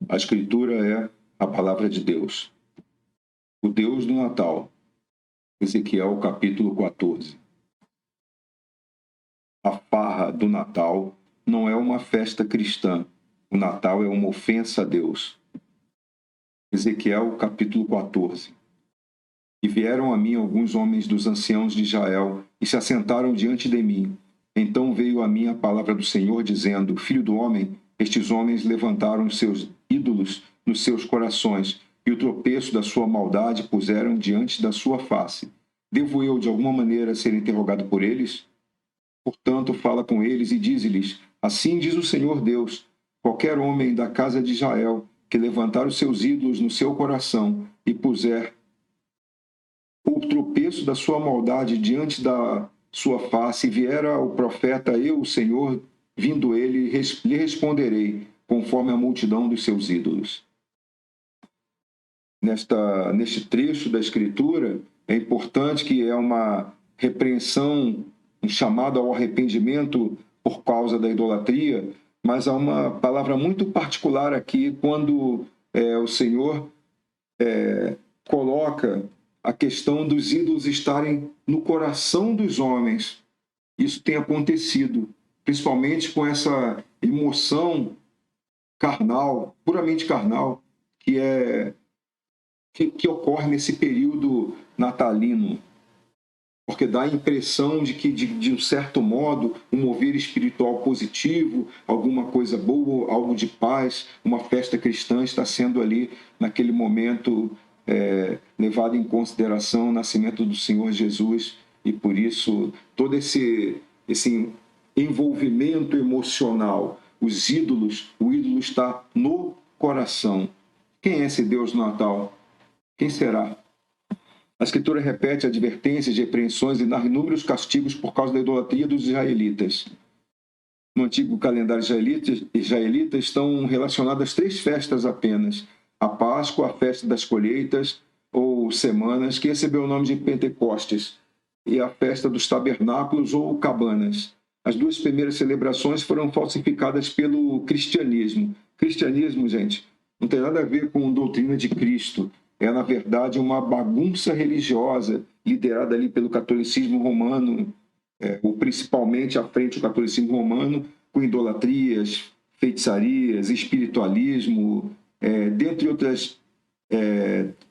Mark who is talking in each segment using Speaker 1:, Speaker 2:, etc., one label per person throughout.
Speaker 1: A Escritura é a palavra de Deus. O Deus do Natal. Ezequiel, capítulo 14. A farra do Natal não é uma festa cristã. O Natal é uma ofensa a Deus. Ezequiel, capítulo 14. E vieram a mim alguns homens dos anciãos de Israel e se assentaram diante de mim. Então veio a mim a palavra do Senhor, dizendo: Filho do homem, estes homens levantaram os seus ídolos nos seus corações, e o tropeço da sua maldade puseram diante da sua face. Devo eu, de alguma maneira, ser interrogado por eles? Portanto, fala com eles e dize-lhes: Assim diz o Senhor Deus: qualquer homem da casa de Israel que levantar os seus ídolos no seu coração e puser o tropeço da sua maldade diante da sua face, e vier ao profeta, eu, o Senhor, vindo ele, lhe responderei, conforme a multidão dos seus ídolos. Neste trecho da Escritura, é importante que é uma repreensão, um chamado ao arrependimento por causa da idolatria, mas há uma palavra muito particular aqui, quando o Senhor coloca a questão dos ídolos estarem no coração dos homens. Isso tem acontecido, principalmente com essa emoção carnal, puramente carnal, que ocorre nesse período natalino, porque dá a impressão de que, de um certo modo, um mover espiritual positivo, alguma coisa boa, algo de paz, uma festa cristã está sendo ali, naquele momento, levado em consideração o nascimento do Senhor Jesus, e por isso todo esse envolvimento emocional, os ídolos, o ídolo está no coração. Quem é esse Deus do Natal? Quem será? A Escritura repete advertências, repreensões e narra inúmeros castigos por causa da idolatria dos israelitas. No antigo calendário israelita estão relacionadas 3 festas apenas: a Páscoa, a festa das colheitas ou semanas, que recebeu o nome de Pentecostes, e a festa dos tabernáculos ou cabanas. As 2 primeiras celebrações foram falsificadas pelo cristianismo. Cristianismo, gente, não tem nada a ver com a doutrina de Cristo. É, na verdade, uma bagunça religiosa liderada ali pelo catolicismo romano, ou principalmente à frente do catolicismo romano, com idolatrias, feitiçarias, espiritualismo, dentre outras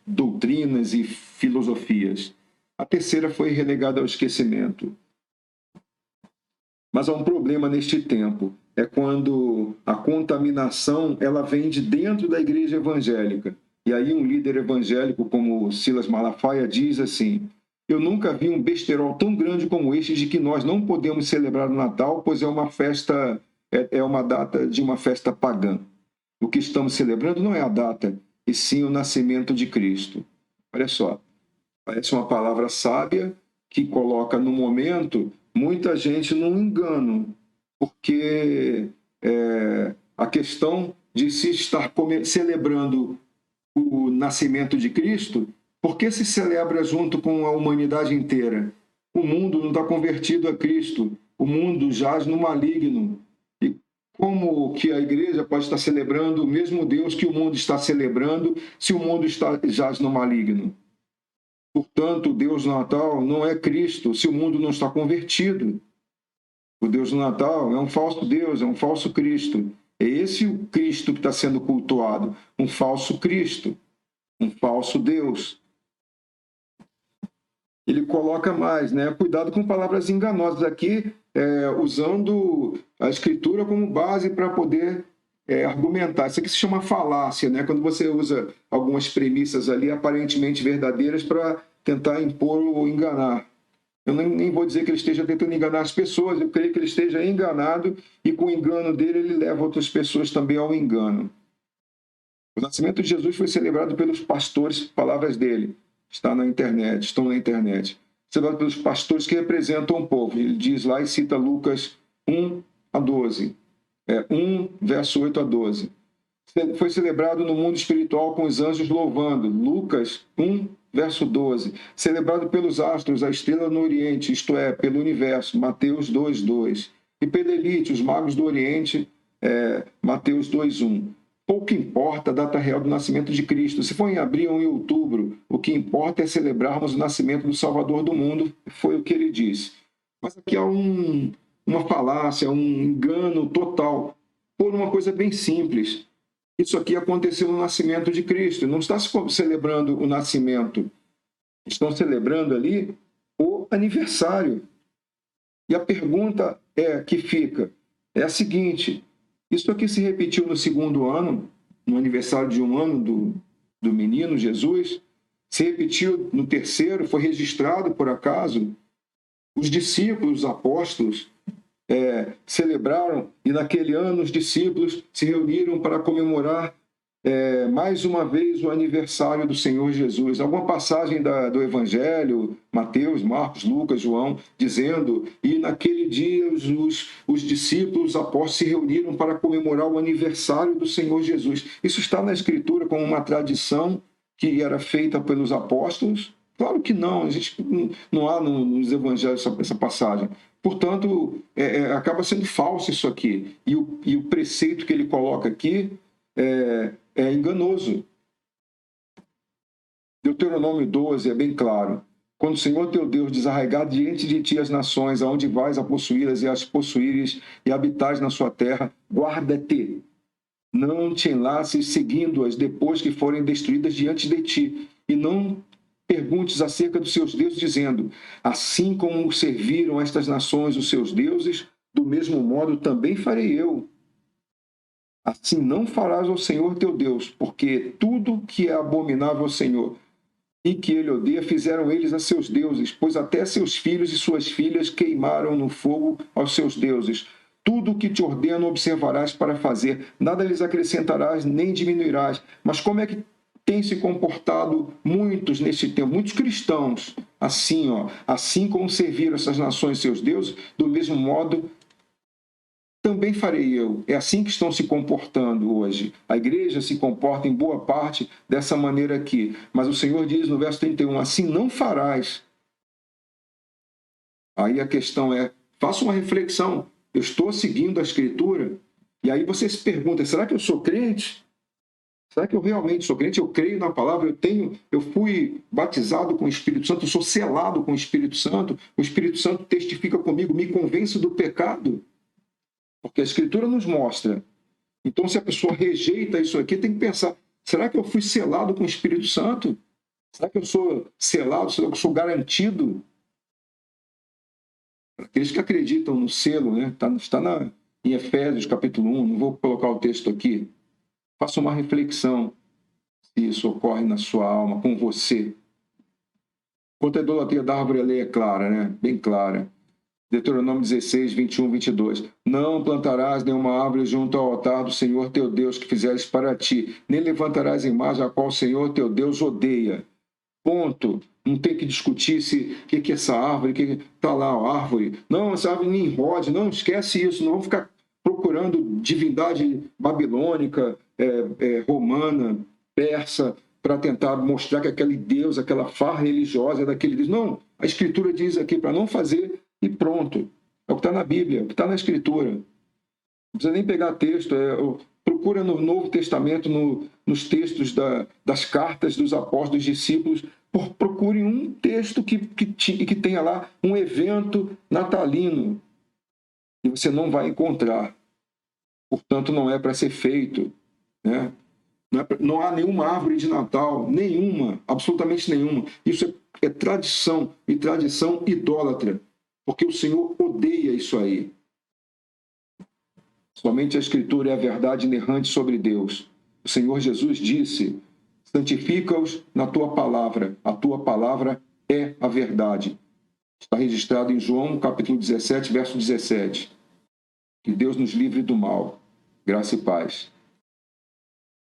Speaker 1: doutrinas e filosofias. A terceira foi relegada ao esquecimento. Mas há um problema neste tempo, é quando a contaminação ela vem de dentro da igreja evangélica. E aí um líder evangélico como Silas Malafaia diz assim: eu nunca vi um besterol tão grande como este de que nós não podemos celebrar o Natal, pois é uma festa, é uma data de uma festa pagã. O que estamos celebrando não é a data, e sim o nascimento de Cristo. Olha só, parece uma palavra sábia que coloca no momento muita gente num engano, porque a questão de se estar celebrando o nascimento de Cristo, por que se celebra junto com a humanidade inteira? O mundo não está convertido a Cristo, o mundo jaz no maligno. E como que a igreja pode estar celebrando o mesmo Deus que o mundo está celebrando, se o mundo jaz no maligno? Portanto, o Deus do Natal não é Cristo, se o mundo não está convertido. O Deus do Natal é um falso Deus, é um falso Cristo. É esse o Cristo que está sendo cultuado, um falso Cristo, um falso Deus. Ele coloca mais, né? Cuidado com palavras enganosas aqui, usando a Escritura como base para poder argumentar. Isso aqui se chama falácia, né? Quando você usa algumas premissas ali aparentemente verdadeiras para tentar impor ou enganar. Eu nem vou dizer que ele esteja tentando enganar as pessoas, eu creio que ele esteja enganado e com o engano dele ele leva outras pessoas também ao engano. O nascimento de Jesus foi celebrado pelos pastores, palavras dele, estão na internet, celebrado pelos pastores que representam o povo. Ele diz lá e cita Lucas 1 a 12, 1 verso 8 a 12. Foi celebrado no mundo espiritual com os anjos louvando, Lucas 1 verso 12, celebrado pelos astros, a estrela no Oriente, isto é, pelo universo, Mateus 2, 2. E pela elite, os magos do Oriente, Mateus 2, 1. pouco importa a data real do nascimento de Cristo. Se for em abril ou em outubro, o que importa é celebrarmos o nascimento do Salvador do mundo, foi o que ele disse. Mas aqui há uma falácia, um engano total, por uma coisa bem simples. Isso aqui aconteceu no nascimento de Cristo. Não está se celebrando o nascimento. Estão celebrando ali o aniversário. E a pergunta que fica é a seguinte: isso aqui se repetiu no segundo ano, no aniversário de um ano do menino Jesus, se repetiu no terceiro, foi registrado por acaso. Os discípulos, os apóstolos, celebraram, e naquele ano os discípulos se reuniram para comemorar mais uma vez o aniversário do Senhor Jesus. Alguma passagem do Evangelho, Mateus, Marcos, Lucas, João, dizendo, e naquele dia os discípulos, os apóstolos se reuniram para comemorar o aniversário do Senhor Jesus. Isso está na Escritura como uma tradição que era feita pelos apóstolos? Claro que não, a gente não há nos Evangelhos essa passagem. Portanto, acaba sendo falso isso aqui. E o preceito que ele coloca aqui é enganoso. Deuteronômio 12 é bem claro. Quando o Senhor teu Deus desarraigar diante de ti as nações, aonde vais a possuí-las e as possuíres e habitares na sua terra, guarda-te. Não te enlaces seguindo-as depois que forem destruídas diante de ti. E não perguntes acerca dos seus deuses, dizendo, assim como serviram estas nações os seus deuses, do mesmo modo também farei eu. Assim não farás ao Senhor teu Deus, porque tudo que é abominável ao Senhor e que ele odeia, fizeram eles a seus deuses, pois até seus filhos e suas filhas queimaram no fogo aos seus deuses. Tudo o que te ordeno observarás para fazer, nada lhes acrescentarás, nem diminuirás. Mas como é que tem se comportado muitos neste tempo, muitos cristãos, assim como serviram essas nações seus deuses, do mesmo modo também farei eu. É assim que estão se comportando hoje. A igreja se comporta em boa parte dessa maneira aqui. Mas o Senhor diz no verso 31, assim não farás. Aí a questão faça uma reflexão. Eu estou seguindo a Escritura? E aí você se pergunta, será que eu sou crente? Será que eu realmente sou crente? Eu creio na palavra, eu fui batizado com o Espírito Santo, eu sou selado com o Espírito Santo testifica comigo, me convence do pecado. Porque a Escritura nos mostra. Então, se a pessoa rejeita isso aqui, tem que pensar, será que eu fui selado com o Espírito Santo? Será que eu sou selado? Será que eu sou garantido? Aqueles que acreditam no selo, né? Está em Efésios, capítulo 1, não vou colocar o texto aqui. Faça uma reflexão se isso ocorre na sua alma, com você. Quanto à idolatria da árvore, a lei é clara, né? Bem clara. Deuteronômio 16, 21, 22. Não plantarás nenhuma árvore junto ao altar do Senhor teu Deus que fizeres para ti, nem levantarás imagem a qual o Senhor teu Deus odeia. Ponto. Não tem que discutir o que é essa árvore, que está lá a árvore. Não, essa árvore Nimrod, não, esquece isso, não vamos ficar procurando divindade babilônica, romana, persa, para tentar mostrar que aquele Deus, aquela farra religiosa é daquele Deus. Não, a Escritura diz aqui para não fazer e pronto. É o que está na Bíblia, é o que está na Escritura. Não precisa nem pegar texto, procura no Novo Testamento, nos textos das cartas dos apóstolos, dos discípulos, procure um texto que tenha lá um evento natalino. E você não vai encontrar. Portanto, não é para ser feito. Né? Não há nenhuma árvore de Natal, nenhuma, absolutamente nenhuma. Isso é tradição, e tradição idólatra. Porque o Senhor odeia isso aí. Somente a Escritura é a verdade inerrante sobre Deus. O Senhor Jesus disse, santifica-os na tua palavra. A tua palavra é a verdade. Está registrado em João, capítulo 17, verso 17. Que Deus nos livre do mal. Graça e paz.